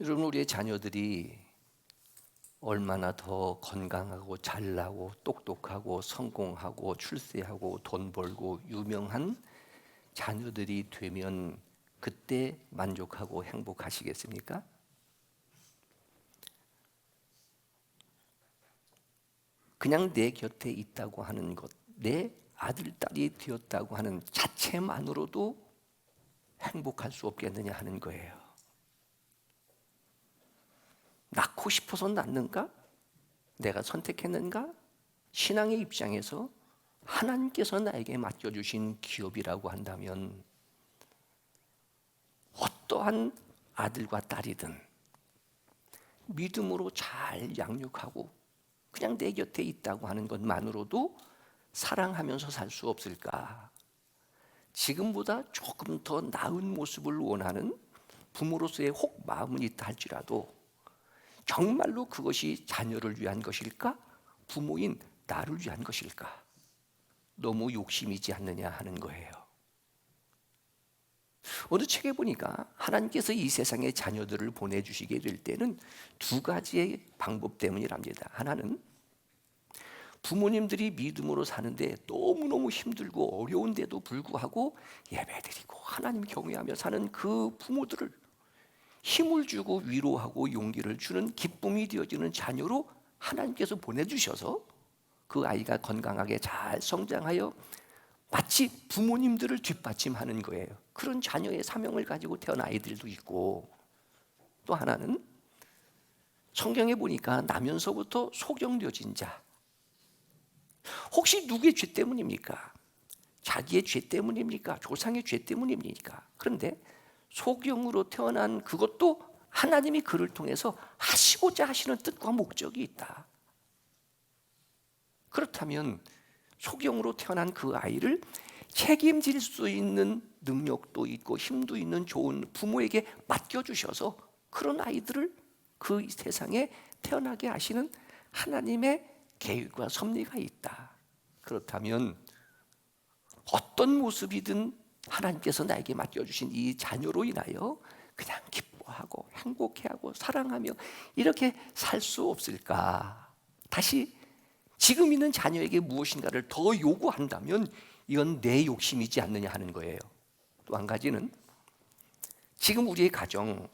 여러분, 우리의 자녀들이 얼마나 더 건강하고 잘나고 똑똑하고 성공하고 출세하고 돈 벌고 유명한 자녀들이 되면 그때 만족하고 행복하시겠습니까? 그냥 내 곁에 있다고 하는 것, 내 아들, 딸이 되었다고 하는 자체만으로도 행복할 수 없겠느냐 하는 거예요. 낳고 싶어서 낳는가? 내가 선택했는가? 신앙의 입장에서 하나님께서 나에게 맡겨주신 기업이라고 한다면 어떠한 아들과 딸이든 믿음으로 잘 양육하고 그냥 내 곁에 있다고 하는 것만으로도 사랑하면서 살 수 없을까? 지금보다 조금 더 나은 모습을 원하는 부모로서의 혹 마음은 있다 할지라도 정말로 그것이 자녀를 위한 것일까? 부모인 나를 위한 것일까? 너무 욕심이지 않느냐 하는 거예요. 어느 책에 보니까 하나님께서 이 세상에 자녀들을 보내주시게 될 때는 두 가지의 방법 때문이랍니다. 하나는 부모님들이 믿음으로 사는데 너무너무 힘들고 어려운데도 불구하고 예배드리고 하나님 경외하며 사는 그 부모들을 힘을 주고 위로하고 용기를 주는 기쁨이 되어지는 자녀로 하나님께서 보내주셔서 그 아이가 건강하게 잘 성장하여 마치 부모님들을 뒷받침하는 거예요. 그런 자녀의 사명을 가지고 태어난 아이들도 있고, 또 하나는 성경에 보니까 나면서부터 소경되어진 자. 혹시 누구의 죄 때문입니까? 자기의 죄 때문입니까? 조상의 죄 때문입니까? 그런데 소경으로 태어난 그것도 하나님이 그를 통해서 하시고자 하시는 뜻과 목적이 있다. 그렇다면 소경으로 태어난 그 아이를 책임질 수 있는 능력도 있고 힘도 있는 좋은 부모에게 맡겨주셔서 그런 아이들을 그 세상에 태어나게 하시는 하나님의 계획과 섭리가 있다. 그렇다면 어떤 모습이든 하나님께서 나에게 맡겨주신 이 자녀로 인하여 그냥 기뻐하고 행복해하고 사랑하며 이렇게 살 수 없을까? 다시 지금 있는 자녀에게 무엇인가를 더 요구한다면 이건 내 욕심이지 않느냐 하는 거예요. 또 한 가지는 지금 우리의 가정,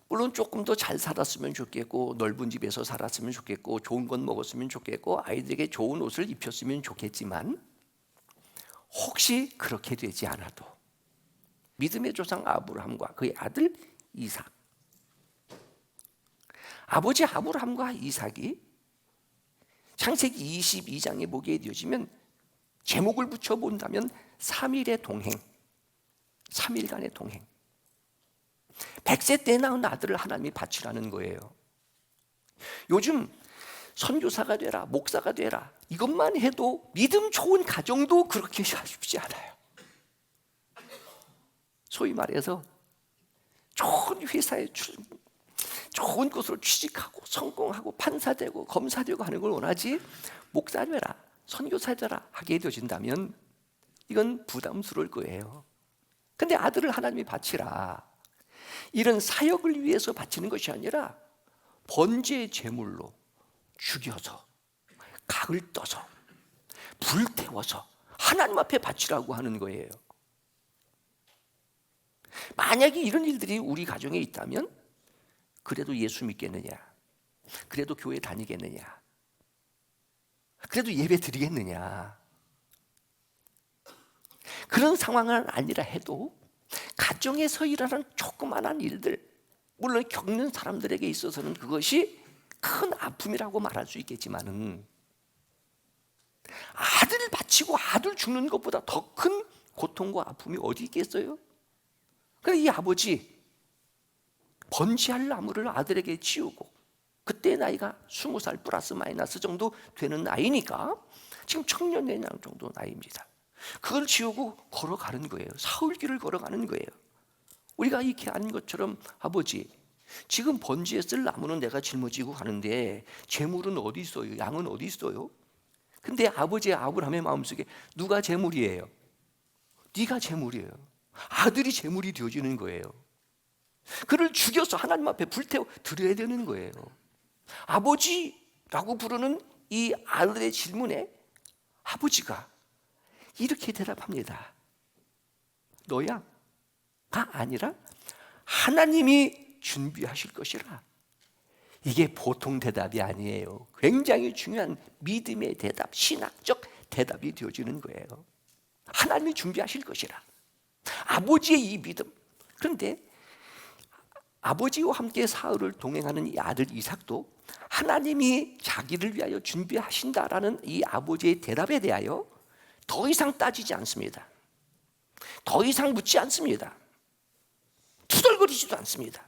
물론 조금 더 잘 살았으면 좋겠고 넓은 집에서 살았으면 좋겠고 좋은 것 먹었으면 좋겠고 아이들에게 좋은 옷을 입혔으면 좋겠지만 혹시 그렇게 되지 않아도 믿음의 조상 아브라함과 그의 아들 이삭, 아버지 아브라함과 이삭이 창세기 22장에 보게 되어지면 제목을 붙여본다면 3일의 동행, 3일간의 동행. 100세 때 낳은 아들을 하나님이 바치라는 거예요. 요즘 선교사가 되라, 목사가 되라 이것만 해도 믿음 좋은 가정도 그렇게 쉽지 않아요. 소위 말해서 좋은 회사에 좋은 곳으로 취직하고 성공하고 판사되고 검사되고 하는 걸 원하지 목사 되라, 선교사 되라 하게 되어진다면 이건 부담스러울 거예요. 근데 아들을 하나님이 바치라, 이런 사역을 위해서 바치는 것이 아니라 번제의 제물로 죽여서 각을 떠서 불태워서 하나님 앞에 바치라고 하는 거예요. 만약에 이런 일들이 우리 가정에 있다면 그래도 예수 믿겠느냐? 그래도 교회 다니겠느냐? 그래도 예배 드리겠느냐? 그런 상황은 아니라 해도 가정에서 일어나는 조그마한 일들, 물론 겪는 사람들에게 있어서는 그것이 큰 아픔이라고 말할 수 있겠지만은 아들을 바치고 아들 죽는 것보다 더 큰 고통과 아픔이 어디 있겠어요? 그래 이 아버지 번제할 나무를 아들에게 지우고 그때 나이가 20살 플러스 마이너스 정도 되는 나이니까 지금 청년년 정도 나이입니다. 그걸 지우고 걸어가는 거예요. 사흘길을 걸어가는 거예요. 우리가 이렇게 한 것처럼 아버지 지금 번제에 쓸 나무는 내가 짊어지고 가는데 재물은 어디 있어요? 양은 어디 있어요? 근데 아버지 아브라함의 마음속에 누가 재물이에요? 네가 재물이에요. 아들이 재물이 되어지는 거예요. 그를 죽여서 하나님 앞에 불태워 드려야 되는 거예요. 아버지라고 부르는 이 아들의 질문에 아버지가 이렇게 대답합니다. 너야가 아니라 하나님이 준비하실 것이라. 이게 보통 대답이 아니에요. 굉장히 중요한 믿음의 대답, 신학적 대답이 되어지는 거예요. 하나님이 준비하실 것이라. 아버지의 이 믿음. 그런데 아버지와 함께 사흘을 동행하는 이 아들 이삭도 하나님이 자기를 위하여 준비하신다라는 이 아버지의 대답에 대하여 더 이상 따지지 않습니다. 더 이상 묻지 않습니다. 투덜거리지도 않습니다.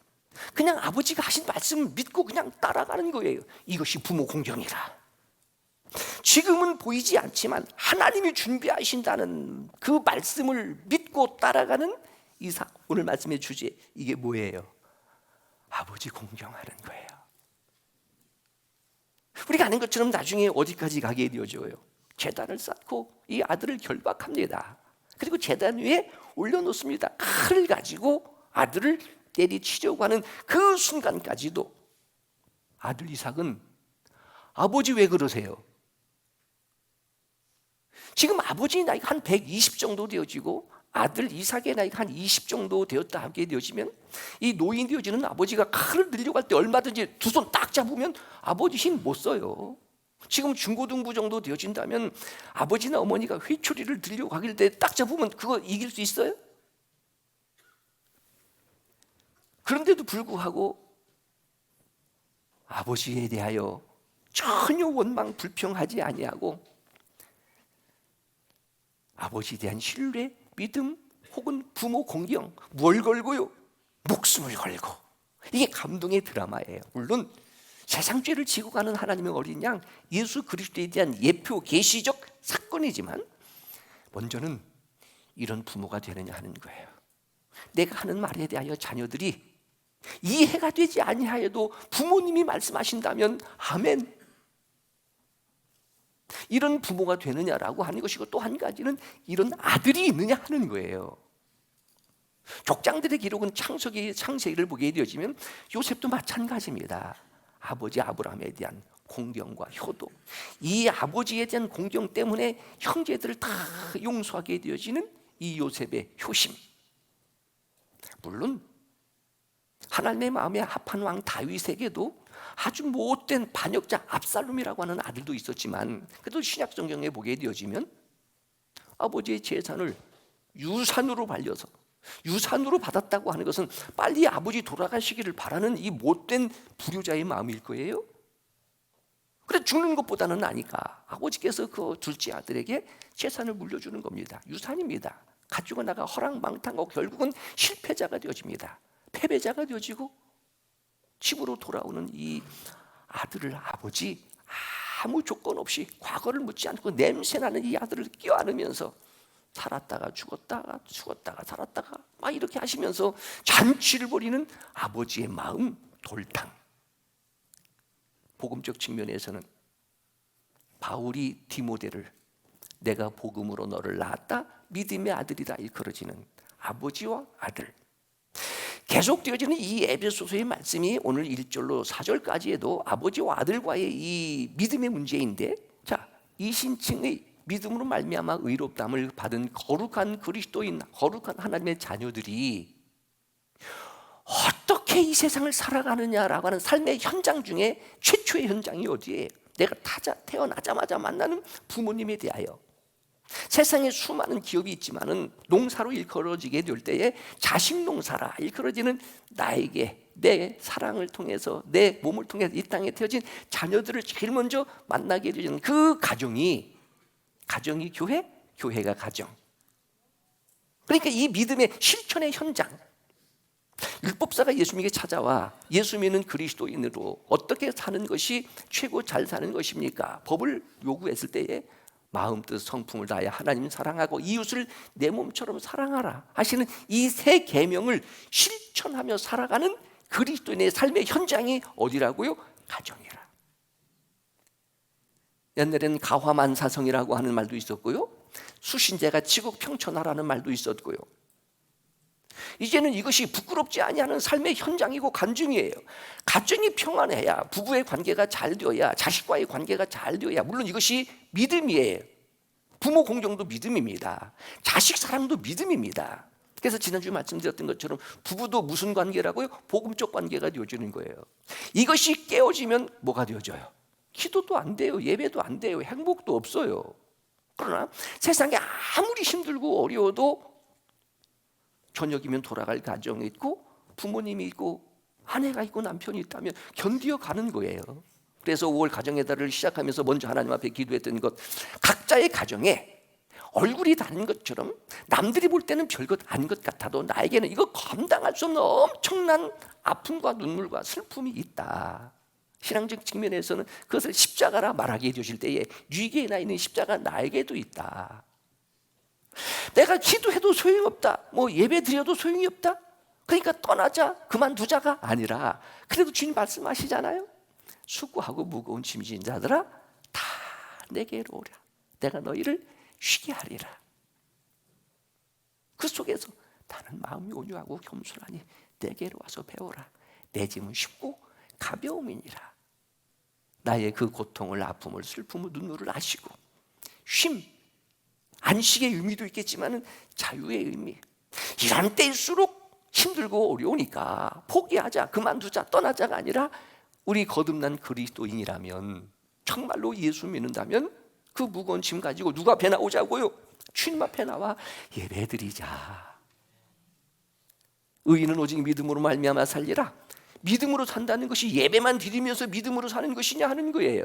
그냥 아버지가 하신 말씀을 믿고 그냥 따라가는 거예요. 이것이 부모 공경이라. 지금은 보이지 않지만 하나님이 준비하신다는 그 말씀을 믿고 따라가는 이삭. 오늘 말씀의 주제, 이게 뭐예요? 아버지 공경하는 거예요. 우리가 아는 것처럼 나중에 어디까지 가게 되어져요? 제단을 쌓고 이 아들을 결박합니다. 그리고 제단 위에 올려놓습니다. 칼을 가지고 아들을 때리치려고 하는 그 순간까지도 아들 이삭은 아버지 왜 그러세요? 지금 아버지 나이가 한 120 정도 되어지고 아들 이삭의 나이가 한 20 정도 되었다 하게 되어지면 이 노인 되어지는 아버지가 칼을 들려고 할 때 얼마든지 두 손 딱 잡으면 아버지 힘 못 써요. 지금 중고등부 정도 되어진다면 아버지나 어머니가 회초리를 들려고 하길 때 딱 잡으면 그거 이길 수 있어요? 그런데도 불구하고 아버지에 대하여 전혀 원망 불평하지 아니하고 아버지에 대한 신뢰, 믿음 혹은 부모 공경, 뭘 걸고요? 목숨을 걸고. 이게 감동의 드라마예요. 물론 세상 죄를 지고 가는 하나님의 어린 양 예수 그리스도에 대한 예표 계시적 사건이지만 먼저는 이런 부모가 되느냐 하는 거예요. 내가 하는 말에 대하여 자녀들이 이해가 되지 아니하여도 부모님이 말씀하신다면 아멘. 이런 부모가 되느냐라고 하는 것이고, 또 한 가지는 이런 아들이 있느냐 하는 거예요. 족장들의 기록은 창세기를 보게 되어지면 요셉도 마찬가지입니다. 아버지 아브라함에 대한 공경과 효도, 이 아버지에 대한 공경 때문에 형제들을 다 용서하게 되어지는 이 요셉의 효심. 물론 하나님의 마음에 합한 왕 다윗에게도 아주 못된 반역자 압살롬이라고 하는 아들도 있었지만, 그래도 신약 성경에 보게 되어지면 아버지의 재산을 유산으로 발려서 유산으로 받았다고 하는 것은 빨리 아버지 돌아가시기를 바라는 이 못된 불효자의 마음일 거예요. 그래 죽는 것보다는 나니까 아버지께서 그 둘째 아들에게 재산을 물려주는 겁니다. 유산입니다. 가지고 나가 허랑방탕하고 결국은 실패자가 되어집니다. 패배자가 되어지고 집으로 돌아오는 이 아들을 아버지 아무 조건 없이 과거를 묻지 않고 냄새나는 이 아들을 껴안으면서 살았다가 죽었다가 살았다가 막 이렇게 하시면서 잔치를 벌이는 아버지의 마음 돌탕. 복음적 측면에서는 바울이 디모데를 내가 복음으로 너를 낳았다 믿음의 아들이다 일컬어지는 아버지와 아들. 계속되어지는 이 에베소서의 말씀이 오늘 1절로 4절까지에도 아버지와 아들과의 이 믿음의 문제인데, 자, 이 신층의 믿음으로 말미암아 의롭다함을 받은 거룩한 그리스도인, 거룩한 하나님의 자녀들이 어떻게 이 세상을 살아가느냐라고 하는 삶의 현장 중에 최초의 현장이 어디예요? 내가 태어나자마자 만나는 부모님에 대하여. 세상에 수많은 기업이 있지만은 농사로 일컬어지게 될 때에 자식 농사라 일컬어지는 나에게 내 사랑을 통해서 내 몸을 통해서 이 땅에 태어진 자녀들을 제일 먼저 만나게 되는 그 가정이 교회, 교회가 가정. 그러니까 이 믿음의 실천의 현장. 율법사가 예수님에게 찾아와 예수 믿는 그리스도인으로 어떻게 사는 것이 최고 잘 사는 것입니까? 법을 요구했을 때에 마음, 뜻, 성품을 다하여 하나님 사랑하고 이웃을 내 몸처럼 사랑하라 하시는 이 세 계명을 실천하며 살아가는 그리스도인의 삶의 현장이 어디라고요? 가정이라. 옛날에는 가화만사성이라고 하는 말도 있었고요, 수신제가 지국평천하라는 말도 있었고요, 이제는 이것이 부끄럽지 아니하는 삶의 현장이고 간증이에요. 가정이 평안해야, 부부의 관계가 잘 되어야, 자식과의 관계가 잘 되어야, 물론 이것이 믿음이에요. 부모 공경도 믿음입니다. 자식 사랑도 믿음입니다. 그래서 지난주에 말씀드렸던 것처럼 부부도 무슨 관계라고요? 복음적 관계가 되어지는 거예요. 이것이 깨어지면 뭐가 되어져요? 기도도 안 돼요. 예배도 안 돼요. 행복도 없어요. 그러나 세상에 아무리 힘들고 어려워도 저녁이면 돌아갈 가정이 있고 부모님이 있고 아내가 있고 남편이 있다면 견디어 가는 거예요. 그래서 5월 가정의 달을 시작하면서 먼저 하나님 앞에 기도했던 것, 각자의 가정에 얼굴이 다른 것처럼 남들이 볼 때는 별것 아닌 것 같아도 나에게는 이거 감당할 수 없는 엄청난 아픔과 눈물과 슬픔이 있다. 신앙적 측면에서는 그것을 십자가라 말하게 해주실 때에 뉘게 나 있는 십자가 나에게도 있다. 내가 기도해도 소용없다, 뭐 예배 드려도 소용이 없다, 그러니까 떠나자, 그만두자가 아니라 그래도 주님 말씀하시잖아요. 수고하고 무거운 짐진 자들아 다 내게로 오라. 내가 너희를 쉬게 하리라. 그 속에서 나는 마음이 온유하고 겸손하니 내게로 와서 배워라. 내 짐은 쉽고 가벼움이니라. 나의 그 고통을, 아픔을, 슬픔을, 눈물을 아시고 쉼, 안식의 의미도 있겠지만 자유의 의미, 이런 때일수록 힘들고 어려우니까 포기하자, 그만두자, 떠나자가 아니라 우리 거듭난 그리스도인이라면, 정말로 예수 믿는다면 그 무거운 짐 가지고 누가 앞에 나오자고요? 주님 앞에 나와 예배드리자. 의인은 오직 믿음으로 말미암아 살리라. 믿음으로 산다는 것이 예배만 드리면서 믿음으로 사는 것이냐 하는 거예요.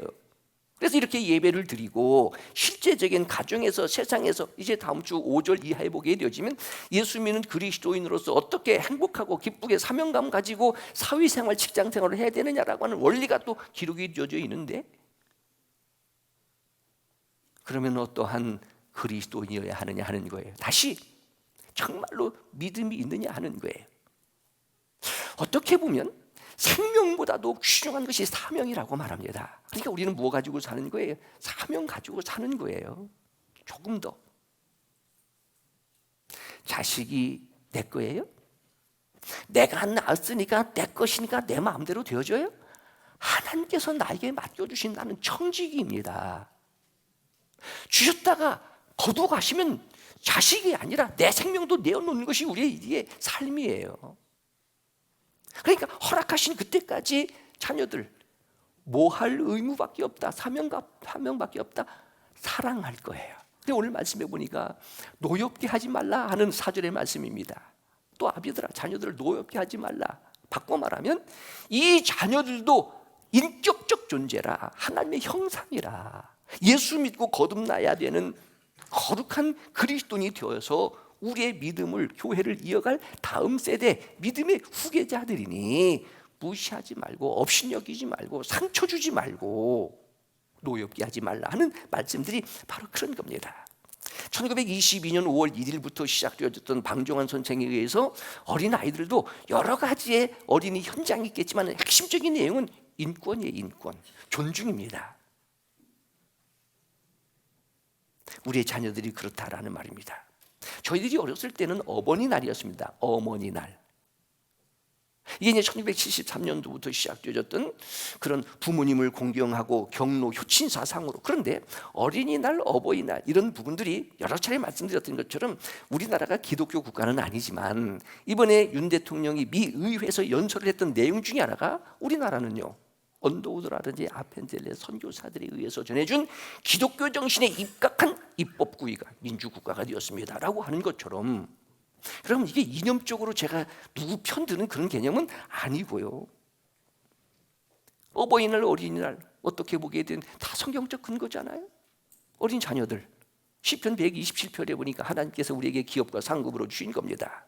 그래서 이렇게 예배를 드리고 실제적인 가정에서, 세상에서 이제 다음 주 5절 이하에 보게 되어지면 예수 믿는 그리스도인으로서 어떻게 행복하고 기쁘게 사명감 가지고 사회생활, 직장생활을 해야 되느냐라고 하는 원리가 또 기록이 되어져 있는데, 그러면 어떠한 그리스도인이어야 하느냐 하는 거예요. 다시 정말로 믿음이 있느냐 하는 거예요. 어떻게 보면 생명보다도 귀중한 것이 사명이라고 말합니다. 그러니까 우리는 뭐 가지고 사는 거예요? 사명 가지고 사는 거예요. 조금 더. 자식이 내 거예요? 내가 낳았으니까 내 것이니까 내 마음대로 되어져요? 하나님께서 나에게 맡겨주신 나는 청지기입니다. 주셨다가 거두어 가시면 자식이 아니라 내 생명도 내어놓는 것이 우리의 삶이에요. 그러니까 허락하신 그때까지 자녀들 뭐 할 의무밖에 없다, 사명밖에 없다, 사랑할 거예요. 근데 오늘 말씀해 보니까 노엽게 하지 말라 하는 4절의 말씀입니다. 또 아비들아, 자녀들을 노엽게 하지 말라. 바꿔 말하면 이 자녀들도 인격적 존재라, 하나님의 형상이라, 예수 믿고 거듭나야 되는 거룩한 그리스도인이 되어서 우리의 믿음을, 교회를 이어갈 다음 세대 믿음의 후계자들이니 무시하지 말고, 업신여기지 말고, 상처 주지 말고, 노엽게 하지 말라 하는 말씀들이 바로 그런 겁니다. 1922년 5월 1일부터 시작되어졌던 방종환 선생에 의해서 어린아이들도 여러 가지의 어린이 현장이 있겠지만 핵심적인 내용은 인권이에요. 인권, 존중입니다. 우리의 자녀들이 그렇다라는 말입니다. 저희들이 어렸을 때는 어버이날이었습니다. 어머니날. 이게 이제 1973년도부터 시작되어졌던 그런 부모님을 공경하고 경로, 효친 사상으로. 그런데 어린이날, 어버이날 이런 부분들이 여러 차례 말씀드렸던 것처럼 우리나라가 기독교 국가는 아니지만 이번에 윤 대통령이 미 의회에서 연설을 했던 내용 중에 하나가 우리나라는요, 언더우드라든지 아펜젤레 선교사들에 의해서 전해준 기독교 정신에 입각한 입법구의가 민주국가가 되었습니다 라고 하는 것처럼, 그럼 이게 이념적으로 제가 누구 편드는 그런 개념은 아니고요. 어버이날, 어린이날 어떻게 보게 된 다 성경적 근거잖아요. 어린 자녀들 시편 127편에 보니까 하나님께서 우리에게 기업과 상급으로 주신 겁니다.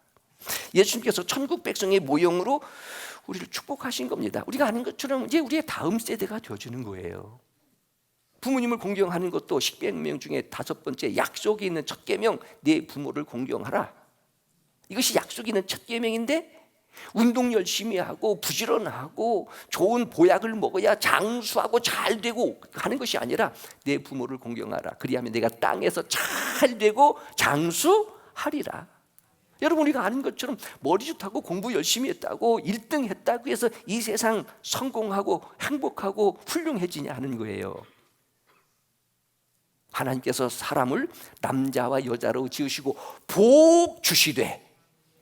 예수님께서 천국 백성의 모형으로 우리를 축복하신 겁니다. 우리가 아는 것처럼 이제 우리의 다음 세대가 되어주는 거예요. 부모님을 공경하는 것도 십계명 중에 5번째 약속이 있는 첫 계명, 내 부모를 공경하라. 이것이 약속이 있는 첫 계명인데, 운동 열심히 하고 부지런하고 좋은 보약을 먹어야 장수하고 잘 되고 하는 것이 아니라 내 부모를 공경하라. 그리하면 내가 땅에서 잘 되고 장수하리라. 여러분, 우리가 아는 것처럼 머리 좋다고 공부 열심히 했다고 1등 했다고 해서 이 세상 성공하고 행복하고 훌륭해지냐 하는 거예요. 하나님께서 사람을 남자와 여자로 지으시고 복 주시되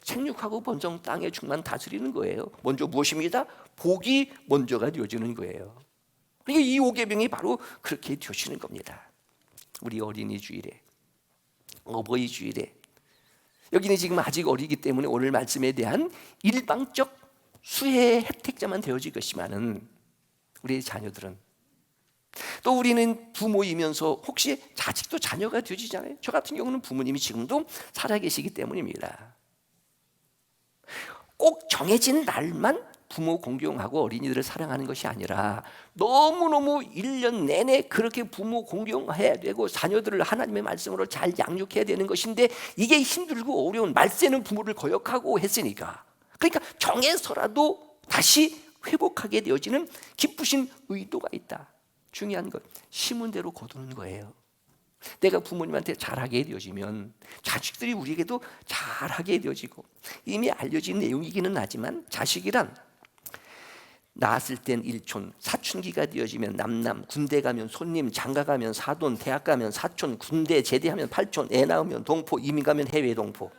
생육하고 번성 땅의 충만 다스리는 거예요. 먼저 무엇입니다? 복이 먼저가 되어지는 거예요. 그러니까 이 5계명이 바로 그렇게 되어지는 겁니다. 우리 어린이 주일에, 어버이 주일에, 여기는 지금 아직 어리기 때문에 오늘 말씀에 대한 일방적 수혜의 혜택자만 되어질 것이지만은 우리 자녀들은, 또 우리는 부모이면서 혹시 자식도 자녀가 되어지잖아요. 저 같은 경우는 부모님이 지금도 살아계시기 때문입니다. 꼭 정해진 날만 부모 공경하고 어린이들을 사랑하는 것이 아니라 너무너무 1년 내내 그렇게 부모 공경해야 되고 자녀들을 하나님의 말씀으로 잘 양육해야 되는 것인데, 이게 힘들고 어려운 말세는 부모를 거역하고 했으니까, 그러니까 정해서라도 다시 회복하게 되어지는 기쁘신 의도가 있다. 중요한 것, 심은 대로 거두는 거예요. 내가 부모님한테 잘하게 되어지면 자식들이 우리에게도 잘하게 되어지고, 이미 알려진 내용이기는 하지만 자식이란 낳았을 땐 일촌, 사춘기가 되어지면 남남, 군대 가면 손님, 장가 가면 사돈, 대학 가면 사촌, 군대 제대하면 팔촌, 애 낳으면 동포, 이민 가면 해외 동포.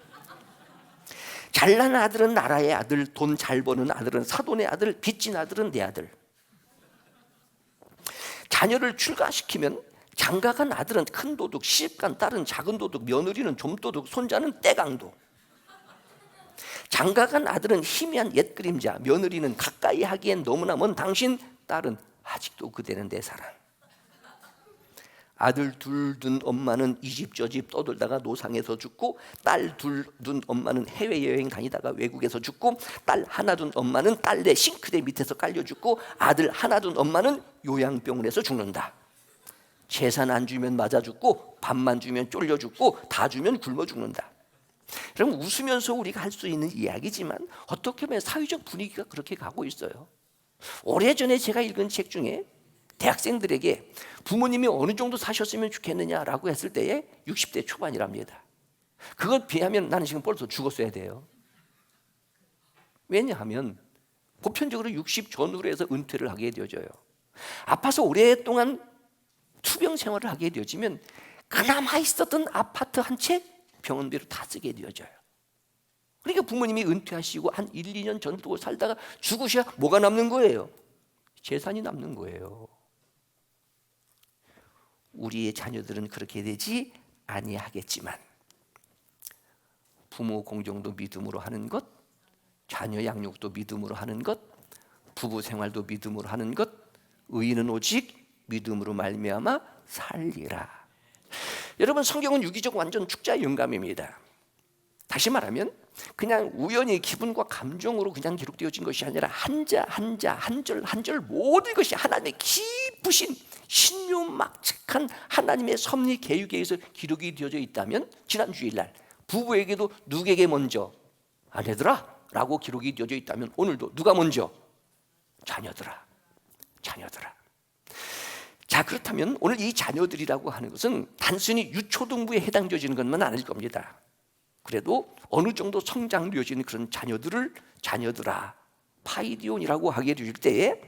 잘난 아들은 나라의 아들, 돈 잘 버는 아들은 사돈의 아들, 빚진 아들은 내 아들. 자녀를 출가시키면 장가간 아들은 큰 도둑, 시집간 딸은 작은 도둑, 며느리는 좀도둑, 손자는 떼강도. 장가간 아들은 희미한 옛 그림자, 며느리는 가까이 하기엔 너무나 먼 당신, 딸은 아직도 그대는 내 사랑. 아들 둘 둔 엄마는 이 집 저 집 떠돌다가 노상에서 죽고, 딸 둘 둔 엄마는 해외여행 다니다가 외국에서 죽고, 딸 하나 둔 엄마는 딸내 싱크대 밑에서 깔려 죽고, 아들 하나 둔 엄마는 요양병원에서 죽는다. 재산 안 주면 맞아 죽고, 밥만 주면 쫄려 죽고, 다 주면 굶어 죽는다. 그럼 웃으면서 우리가 할 수 있는 이야기지만 어떻게 보면 사회적 분위기가 그렇게 가고 있어요. 오래전에 제가 읽은 책 중에 대학생들에게 부모님이 어느 정도 사셨으면 좋겠느냐라고 했을 때에 60대 초반이랍니다. 그걸 비하면 나는 지금 벌써 죽었어야 돼요. 왜냐하면 보편적으로 60 전후로 해서 은퇴를 하게 되어져요. 아파서 오랫동안 투병 생활을 하게 되어지면 그나마 있었던 아파트 한 채 병원비로 다 쓰게 되어져요. 그러니까 부모님이 은퇴하시고 한 1, 2년 전도 살다가 죽으셔야 뭐가 남는 거예요? 재산이 남는 거예요. 우리의 자녀들은 그렇게 되지 아니하겠지만, 부모 공경도 믿음으로 하는 것, 자녀 양육도 믿음으로 하는 것, 부부 생활도 믿음으로 하는 것, 의인은 오직 믿음으로 말미암아 살리라. 여러분, 성경은 유기적 완전 축자 영감입니다. 다시 말하면 그냥 우연히 기분과 감정으로 그냥 기록되어진 것이 아니라 한자 한자 한절 한절 모든 것이 하나님의 깊으신 신묘막측한 하나님의 섭리 계획에 의해서 기록이 되어져 있다면, 지난 주일날 부부에게도 누구에게 먼저? 아내들아 라고 기록이 되어져 있다면 오늘도 누가 먼저? 자녀들아, 자녀들아. 자, 그렇다면 오늘 이 자녀들이라고 하는 것은 단순히 유초등부에 해당되어지는 것만 아닐 겁니다. 그래도 어느 정도 성장되어지는 그런 자녀들을 자녀들아, 파이디온이라고 하게 될 때에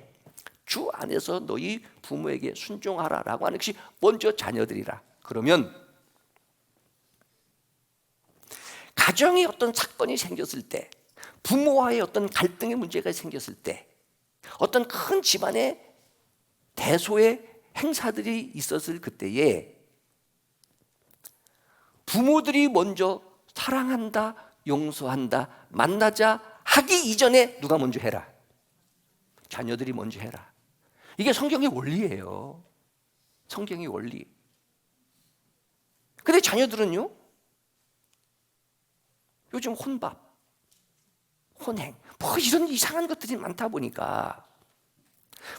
주 안에서 너희 부모에게 순종하라라고 하는 것이 먼저 자녀들이라. 그러면 가정에 어떤 사건이 생겼을 때, 부모와의 어떤 갈등의 문제가 생겼을 때, 어떤 큰 집안의 대소의 행사들이 있었을 그때에 부모들이 먼저 사랑한다, 용서한다, 만나자 하기 이전에 누가 먼저 해라? 자녀들이 먼저 해라. 이게 성경의 원리예요. 성경의 원리. 근데 자녀들은요, 요즘 혼밥, 혼행, 뭐 이런 이상한 것들이 많다 보니까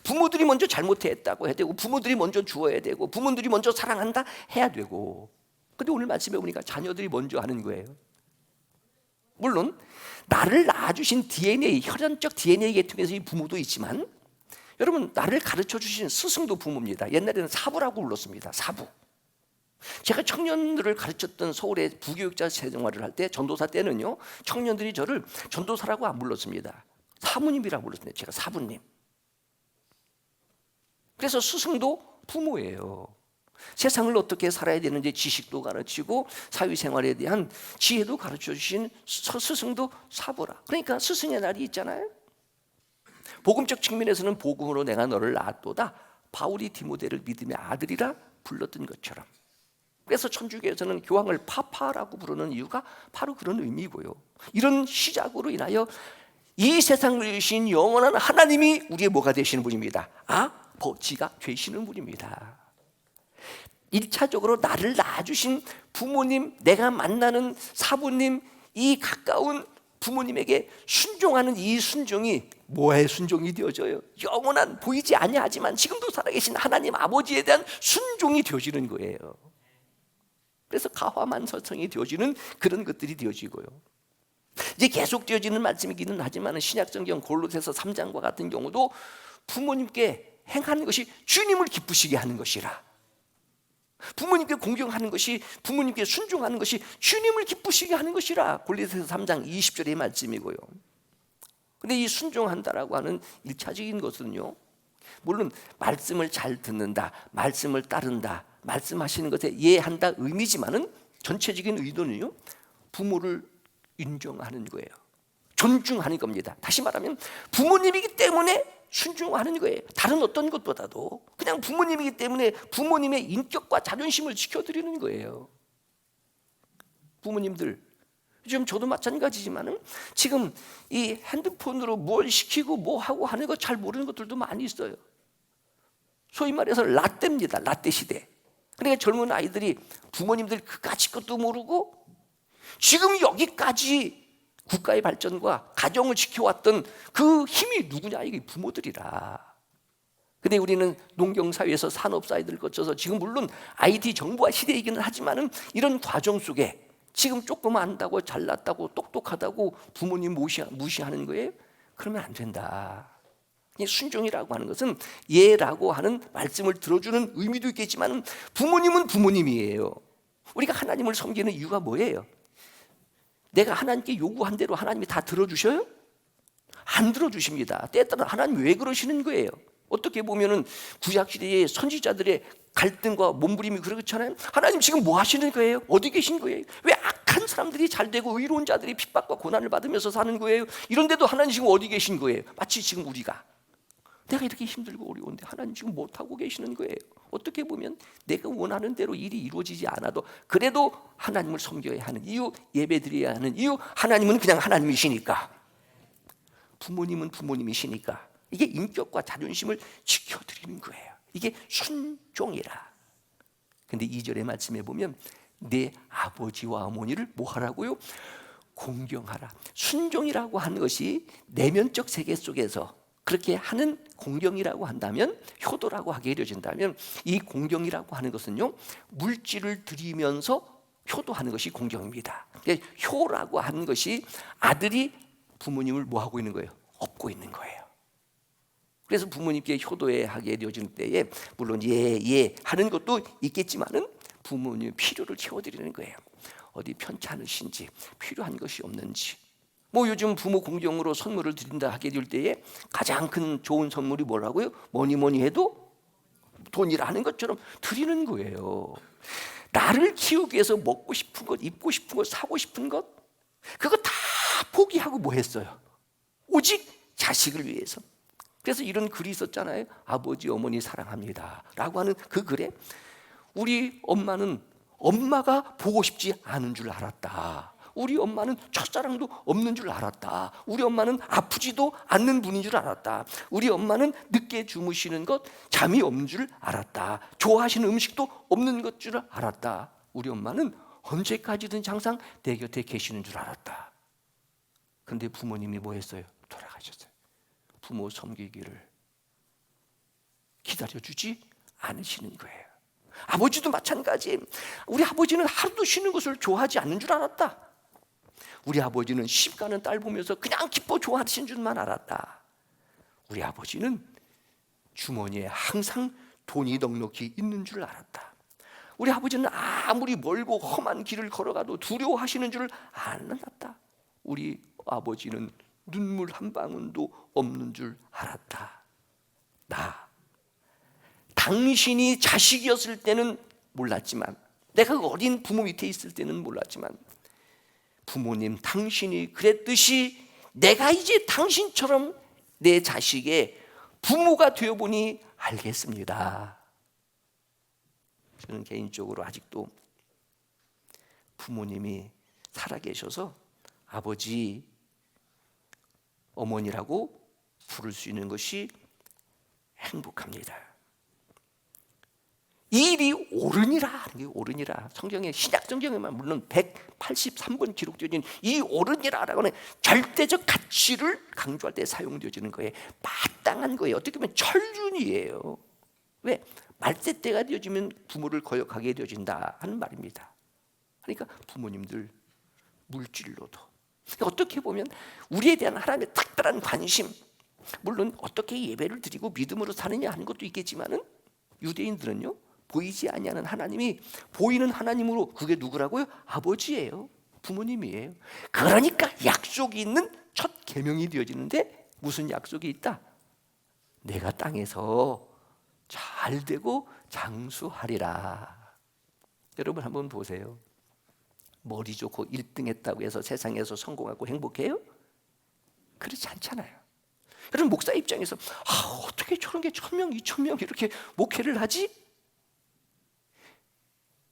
부모들이 먼저 잘못했다고 해야 되고, 부모들이 먼저 주어야 되고, 부모들이 먼저 사랑한다 해야 되고. 근데 오늘 말씀해 보니까 자녀들이 먼저 하는 거예요. 물론 나를 낳아주신 DNA, 혈연적 DNA 계통에서 이 부모도 있지만, 여러분, 나를 가르쳐 주신 스승도 부모입니다. 옛날에는 사부라고 불렀습니다. 사부. 제가 청년들을 가르쳤던 서울의 부교육자 생활을 할 때, 전도사 때는요, 청년들이 저를 전도사라고 안 불렀습니다. 사부님이라고 불렀습니다. 제가 사부님. 그래서 스승도 부모예요. 세상을 어떻게 살아야 되는지 지식도 가르치고 사회생활에 대한 지혜도 가르쳐주신 스승도 사부라. 그러니까 스승의 날이 있잖아요. 복음적 측면에서는 복음으로 내가 너를 낳았도다, 바울이 디모데를 믿음의 아들이라 불렀던 것처럼. 그래서 천주교에서는 교황을 파파라고 부르는 이유가 바로 그런 의미고요. 이런 시작으로 인하여 이 세상을 주신 영원한 하나님이 우리의 뭐가 되시는 분입니다. 아버지가 되시는 분입니다. 1차적으로 나를 낳아주신 부모님, 내가 만나는 사부님, 이 가까운 부모님에게 순종하는 이 순종이 뭐의 순종이 되어져요? 영원한 보이지 아니하지만 지금도 살아계신 하나님 아버지에 대한 순종이 되어지는 거예요. 그래서 가화만서성이 되어지는 그런 것들이 되어지고요. 이제 계속 되어지는 말씀이기는 하지만 신약성경 골로새서 3장과 같은 경우도 부모님께 행하는 것이 주님을 기쁘시게 하는 것이라, 부모님께 공경하는 것이, 부모님께 순종하는 것이 주님을 기쁘시게 하는 것이라, 골로새서 3장 20절의 말씀이고요. 근데 이 순종한다라고 하는 1차적인 것은요, 물론 말씀을 잘 듣는다, 말씀을 따른다, 말씀하시는 것에 이해한다 의미지만은 전체적인 의도는요, 부모를 인정하는 거예요. 존중하는 겁니다. 다시 말하면 부모님이기 때문에 순종하는 거예요. 다른 어떤 것보다도 그냥 부모님이기 때문에 부모님의 인격과 자존심을 지켜드리는 거예요. 부모님들, 지금 저도 마찬가지지만은 지금 이 핸드폰으로 뭘 시키고 뭐 하고 하는 거 잘 모르는 것들도 많이 있어요. 소위 말해서 라떼입니다. 라떼 시대. 그러니까 젊은 아이들이 부모님들 그까짓 것도 모르고 지금 여기까지 국가의 발전과 가정을 지켜왔던 그 힘이 누구냐? 이게 부모들이라. 근데 우리는 농경사회에서 산업사회들을 거쳐서 지금 물론 IT 정보화 시대이기는 하지만은 이런 과정 속에 지금 조금 안다고 잘났다고 똑똑하다고 부모님 무시하는 거예요? 그러면 안 된다. 순종이라고 하는 것은 예라고 하는 말씀을 들어주는 의미도 있겠지만 부모님은 부모님이에요. 우리가 하나님을 섬기는 이유가 뭐예요? 내가 하나님께 요구한 대로 하나님이 다 들어주셔요? 안 들어주십니다. 때에 따라 하나님 왜 그러시는 거예요? 어떻게 보면은 구약시대의 선지자들의 갈등과 몸부림이 그렇잖아요. 하나님 지금 뭐 하시는 거예요? 어디 계신 거예요? 왜 악한 사람들이 잘 되고 의로운 자들이 핍박과 고난을 받으면서 사는 거예요? 이런데도 하나님 지금 어디 계신 거예요? 마치 지금 우리가 내가 이렇게 힘들고 어려운데 하나님 지금 못하고 계시는 거예요. 어떻게 보면 내가 원하는 대로 일이 이루어지지 않아도 그래도 하나님을 섬겨야 하는 이유, 예배드려야 하는 이유, 하나님은 그냥 하나님이시니까, 부모님은 부모님이시니까 이게 인격과 자존심을 지켜드리는 거예요. 이게 순종이라. 근데 2절의 말씀에 보면 내 아버지와 어머니를 뭐 하라고요? 공경하라. 순종이라고 하는 것이 내면적 세계 속에서 그렇게 하는 공경이라고 한다면, 효도라고 하게 이루어진다면, 이 공경이라고 하는 것은요, 물질을 드리면서 효도하는 것이 공경입니다. 효라고 하는 것이 아들이 부모님을 뭐 하고 있는 거예요? 업고 있는 거예요. 그래서 부모님께 효도하게 되어지는 때에 물론 예 하는 것도 있겠지만은 부모님의 필요를 채워드리는 거예요. 어디 편찮으신지, 필요한 것이 없는지. 뭐 요즘 부모 공경으로 선물을 드린다 하게 될 때에 가장 큰 좋은 선물이 뭐라고요? 뭐니 해도 돈이라는 것처럼 드리는 거예요. 나를 키우기 위해서 먹고 싶은 것, 입고 싶은 것, 사고 싶은 것, 그거 다 포기하고 뭐 했어요? 오직 자식을 위해서. 그래서 이런 글이 있었잖아요. 아버지 어머니 사랑합니다 라고 하는 그 글에 우리 엄마는 엄마가 보고 싶지 않은 줄 알았다. 우리 엄마는 첫사랑도 없는 줄 알았다. 우리 엄마는 아프지도 않는 분인 줄 알았다. 우리 엄마는 늦게 주무시는 것, 잠이 없는 줄 알았다. 좋아하시는 음식도 없는 것 줄 알았다. 우리 엄마는 언제까지든 항상 내 곁에 계시는 줄 알았다. 근데 부모님이 뭐 했어요? 돌아가셨어요. 부모 섬기기를 기다려주지 않으시는 거예요. 아버지도 마찬가지. 우리 아버지는 하루도 쉬는 것을 좋아하지 않는 줄 알았다. 우리 아버지는 시집가는 딸 보면서 그냥 기뻐 좋아하신 줄만 알았다. 우리 아버지는 주머니에 항상 돈이 넉넉히 있는 줄 알았다. 우리 아버지는 아무리 멀고 험한 길을 걸어가도 두려워하시는 줄 알았다. 우리 아버지는 눈물 한 방울도 없는 줄 알았다. 당신이 자식이었을 때는 몰랐지만, 내가 어린 부모 밑에 있을 때는 몰랐지만, 부모님 당신이 그랬듯이 내가 이제 당신처럼 내 자식의 부모가 되어보니 알겠습니다. 저는 개인적으로 아직도 부모님이 살아계셔서 아버지, 어머니라고 부를 수 있는 것이 행복합니다. 이 일이 옳으니라 하는 게 옳으니라. 성경에, 신약 성경에만 물론 183번 기록되어진 이 옳으니라라고 하는 절대적 가치를 강조할 때 사용되어지는 거예요. 마땅한 거예요. 어떻게 보면 철륜이에요. 왜? 말세 때가 되어지면 부모를 거역하게 되어진다 하는 말입니다. 그러니까 부모님들 물질로도, 어떻게 보면 우리에 대한 하나님의 특별한 관심, 물론 어떻게 예배를 드리고 믿음으로 사느냐 하는 것도 있겠지만은, 유대인들은요 보이지 아니하는 하나님이 보이는 하나님으로, 그게 누구라고요? 아버지예요. 부모님이에요. 그러니까 약속이 있는 첫 계명이 되어지는데, 무슨 약속이 있다? 내가 땅에서 잘 되고 장수하리라. 여러분 한번 보세요. 머리 좋고 1등 했다고 해서 세상에서 성공하고 행복해요? 그렇지 않잖아요. 여러분 목사 입장에서 어떻게 저런 게 1000명, 2000명 이렇게 목회를 하지?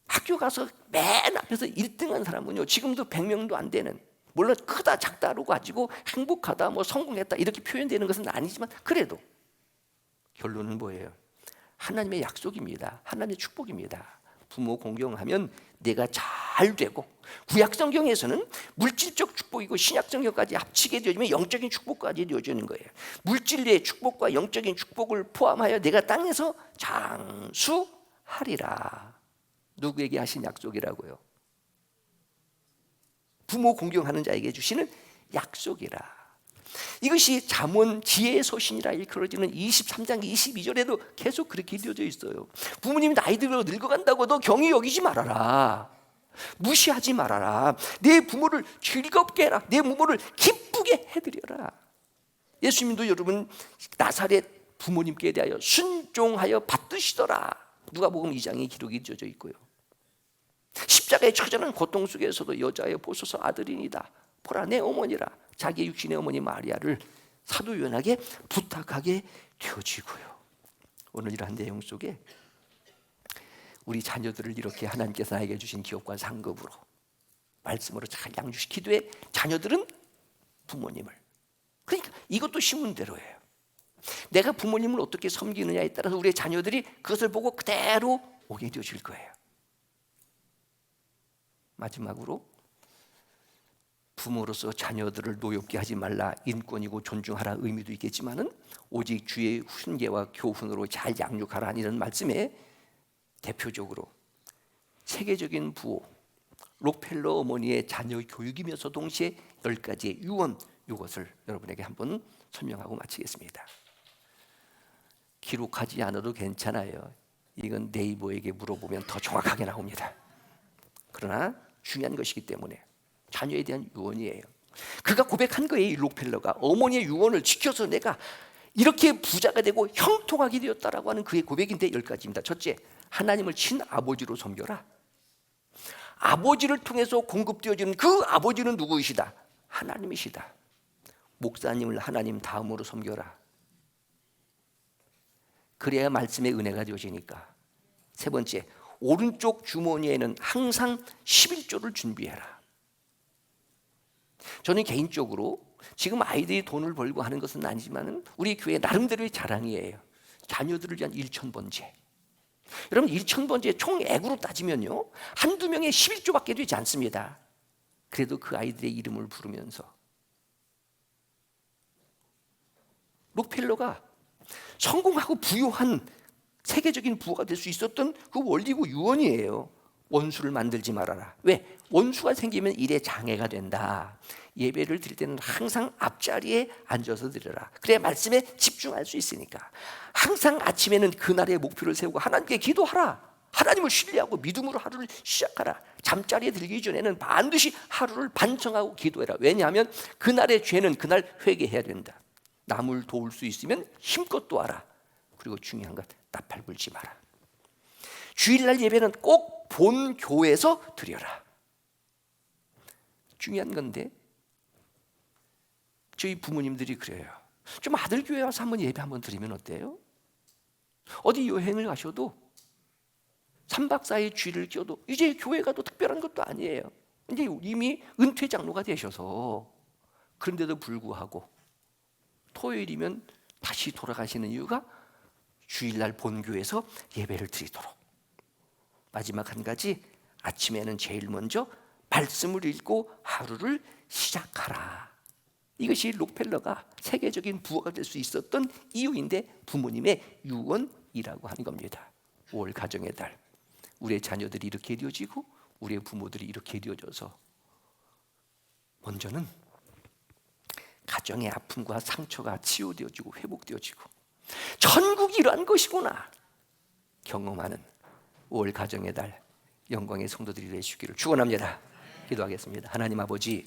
학교 가서 맨 앞에서 1등한 사람은요 지금도 100명도 안 되는, 물론 크다 작다로 가지고 행복하다 뭐 성공했다 이렇게 표현되는 것은 아니지만, 그래도 결론은 뭐예요? 하나님의 약속입니다. 하나님의 축복입니다. 부모 공경하면 내가 잘 되고, 구약 성경에서는 물질적 축복이고 신약 성경까지 합치게 되어지면 영적인 축복까지 되어지는 거예요. 물질의 축복과 영적인 축복을 포함하여 내가 땅에서 장수하리라. 누구에게 하신 약속이라고요? 부모 공경하는 자에게 주시는 약속이라. 이것이 잠언 지혜의 소신이라 일컬어지는 23장 22절에도 계속 그렇게 되어져 있어요. 부모님이 나이 들어 늙어간다고 너 경히 여기지 말아라. 무시하지 말아라. 내 부모를 즐겁게 해라. 내 부모를 기쁘게 해드려라. 예수님도 여러분 나사렛 부모님께 대하여 순종하여 받드시더라. 누가복음 2장에 기록이 되어져 있고요. 십자가에 처자는 고통 속에서도 여자여 보소서 아들이니다. 보라 내 어머니라. 자기의 육신의 어머니 마리아를 사도 요한에게 부탁하게 되어지고요. 오늘 이러한 내용 속에 우리 자녀들을 이렇게 하나님께서 나에게 주신 기업과 상급으로 말씀으로 잘 양육시키되, 자녀들은 부모님을, 그러니까 이것도 신문대로예요. 내가 부모님을 어떻게 섬기느냐에 따라서 우리의 자녀들이 그것을 보고 그대로 오게 되어질 거예요. 마지막으로 부모로서 자녀들을 노엽게 하지 말라, 인권이고 존중하라 의미도 있겠지만은, 오직 주의 훈계와 교훈으로 잘 양육하라 이런 말씀에 대표적으로 세계적인 부호 록펠러 어머니의 자녀 교육이면서 동시에 10가지의 유언, 이것을 여러분에게 한번 설명하고 마치겠습니다. 기록하지 않아도 괜찮아요. 이건 네이버에게 물어보면 더 정확하게 나옵니다. 그러나 중요한 것이기 때문에 자녀에 대한 유언이에요. 그가 고백한 거예요. 이 록펠러가 어머니의 유언을 지켜서 내가 이렇게 부자가 되고 형통하게 되었다라고 하는 그의 고백인데 10가지입니다. 첫째, 하나님을 친아버지로 섬겨라. 아버지를 통해서 공급되어지는 그 아버지는 누구이시다? 하나님이시다. 목사님을 하나님 다음으로 섬겨라. 그래야 말씀의 은혜가 되어지니까. 세 번째, 오른쪽 주머니에는 항상 11조를 준비해라. 저는 개인적으로 지금 아이들이 돈을 벌고 하는 것은 아니지만 우리 교회 나름대로의 자랑이에요. 자녀들을 위한 1000번제. 여러분 1000번제 총액으로 따지면요 한두 명의 11조밖에 되지 않습니다. 그래도 그 아이들의 이름을 부르면서 록펠러가 성공하고 부유한 세계적인 부호가 될 수 있었던 그 원리고 유언이에요. 원수를 만들지 말아라. 왜? 원수가 생기면 일에 장애가 된다. 예배를 드릴 때는 항상 앞자리에 앉아서 드려라. 그래야 말씀에 집중할 수 있으니까. 항상 아침에는 그날의 목표를 세우고 하나님께 기도하라. 하나님을 신뢰하고 믿음으로 하루를 시작하라. 잠자리에 들기 전에는 반드시 하루를 반성하고 기도해라. 왜냐하면 그날의 죄는 그날 회개해야 된다. 남을 도울 수 있으면 힘껏 도와라. 그리고 중요한 것, 나팔 불지 마라. 주일날 예배는 꼭 본 교회에서 드려라. 중요한 건데 저희 부모님들이 그래요. 좀 아들 교회 와서 한번 예배 한번 드리면 어때요? 어디 여행을 가셔도 3박 4일 주일을 껴도 이제 교회가 또 특별한 것도 아니에요. 이제 이미 은퇴 장로가 되셔서 그런데도 불구하고 토요일이면 다시 돌아가시는 이유가 주일날 본교에서 예배를 드리도록. 마지막 한 가지, 아침에는 제일 먼저 말씀을 읽고 하루를 시작하라. 이것이 록펠러가 세계적인 부호가 될 수 있었던 이유인데 부모님의 유언이라고 하는 겁니다. 5월 가정의 달, 우리의 자녀들이 이렇게 이루어지고 우리의 부모들이 이렇게 이루어져서 먼저는 가정의 아픔과 상처가 치유되어지고 회복되어지고 천국이 이러한 것이구나 경험하는 5월 가정의 달 영광의 성도들이 되시기를 축원합니다. 기도하겠습니다. 하나님 아버지,